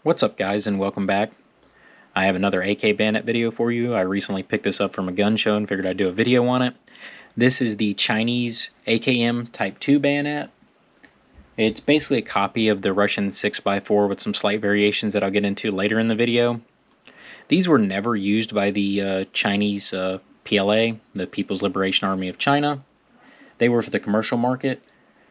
What's up, guys, and welcome back. I have another AK Bayonet video for you. I recently picked this up from a gun show and figured I'd do a video on it. This is the Chinese AKM Type 2 bayonet. It's basically a copy of the Russian 6x4 with some slight variations that I'll get into later in the video. These were never used by the Chinese PLA, the People's Liberation Army of China. They were for the commercial market,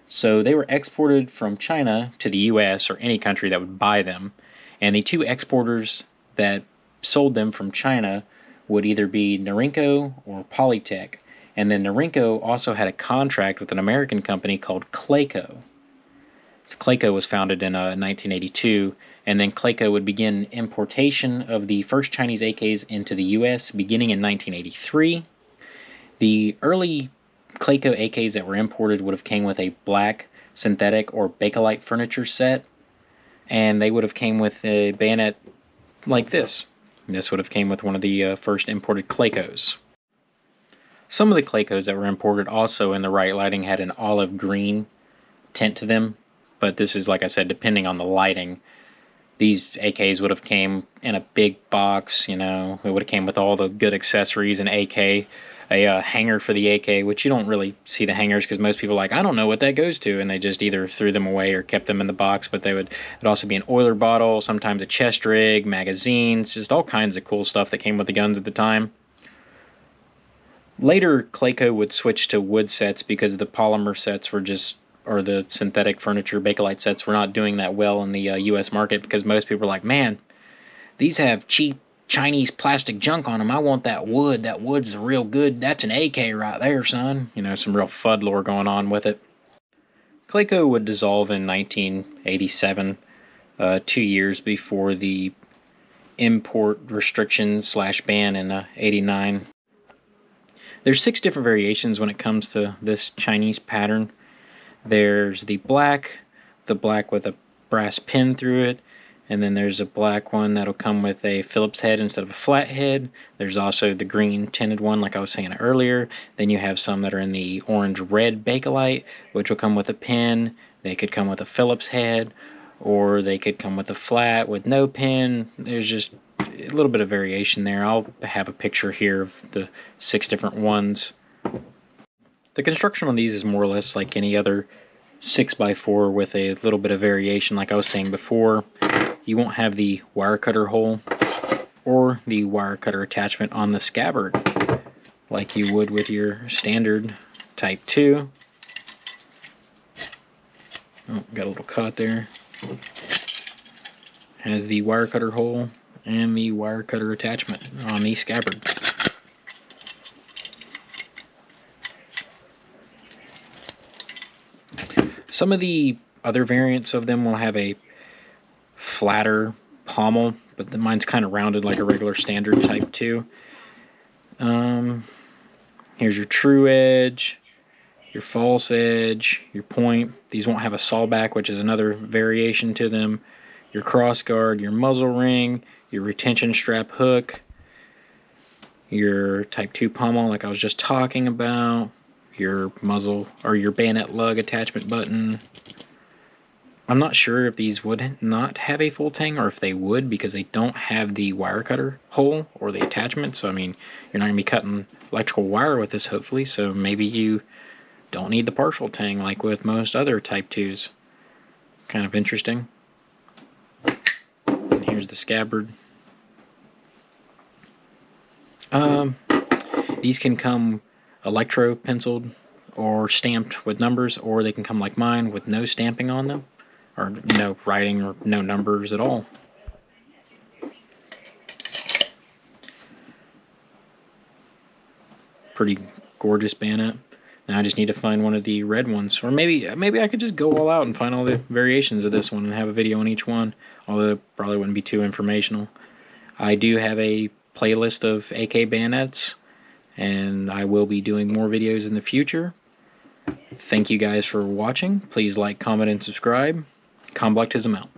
so they were exported from China to the US or any country that would buy them. And the two exporters that sold them from China would either be Norinco or Polytech. And then Norinco also had a contract with an American company called ClayCo. ClayCo was founded in 1982, and then ClayCo would begin importation of the first Chinese AKs into the US beginning in 1983. The early ClayCo AKs that were imported would have came with a black synthetic or Bakelite furniture set, and they would have came with a bayonet like this. This would have came with one of the first imported ClayCos. Some of the ClayCos that were imported also in the right lighting had an olive green tint to them, but this is, like I said, depending on the lighting. These AKs would have came in a big box, it would have came with all the good accessories, an AK, a hanger for the AK, which you don't really see the hangers because most people are like, I don't know what that goes to, and they just either threw them away or kept them in the box. But it'd also be an oiler bottle, sometimes a chest rig, magazines, just all kinds of cool stuff that came with the guns at the time. Later, ClayCo would switch to wood sets because the polymer sets were or the synthetic furniture Bakelite sets were not doing that well in the US market, because most people were like, man, these have cheap Chinese plastic junk on them. I want that wood. That wood's the real good. That's an AK right there, son. Some real FUD lore going on with it. ClayCo would dissolve in 1987, 2 years before the import restrictions / ban in 89. There's 6 different variations when it comes to this Chinese pattern. There's the black with a brass pin through it. And then there's a black one that'll come with a Phillips head instead of a flat head. There's also the green tinted one, like I was saying earlier. Then you have some that are in the orange-red Bakelite, which will come with a pin. They could come with a Phillips head, or they could come with a flat with no pin. There's just a little bit of variation there. I'll have a picture here of the 6 different ones. The construction on these is more or less like any other 6x4 with a little bit of variation, like I was saying before. You won't have the wire cutter hole or the wire cutter attachment on the scabbard like you would with your standard Type 2. Oh, got a little cut there. Has the wire cutter hole and the wire cutter attachment on the scabbard. Some of the other variants of them will have a flatter pommel, but mine's kind of rounded like a regular standard Type 2. Here's your true edge, your false edge, your point. These won't have a sawback, which is another variation to them. Your cross guard, your muzzle ring, your retention strap hook, your Type 2 pommel like I was just talking about, your muzzle or your bayonet lug attachment button. I'm not sure if these would not have a full tang or if they would, because they don't have the wire cutter hole or the attachment. So, you're not going to be cutting electrical wire with this, hopefully. So maybe you don't need the partial tang like with most other Type 2s. Kind of interesting. And here's the scabbard. These can come electro penciled or stamped with numbers, or they can come like mine with no stamping on them, or no writing or no numbers at all. Pretty gorgeous bayonet. Now I just need to find one of the red ones, or maybe I could just go all out and find all the variations of this one and have a video on each one, although it probably wouldn't be too informational. I do have a playlist of AK bayonets, and I will be doing more videos in the future. Thank you guys for watching. Please like, comment, and subscribe. Combloctism out.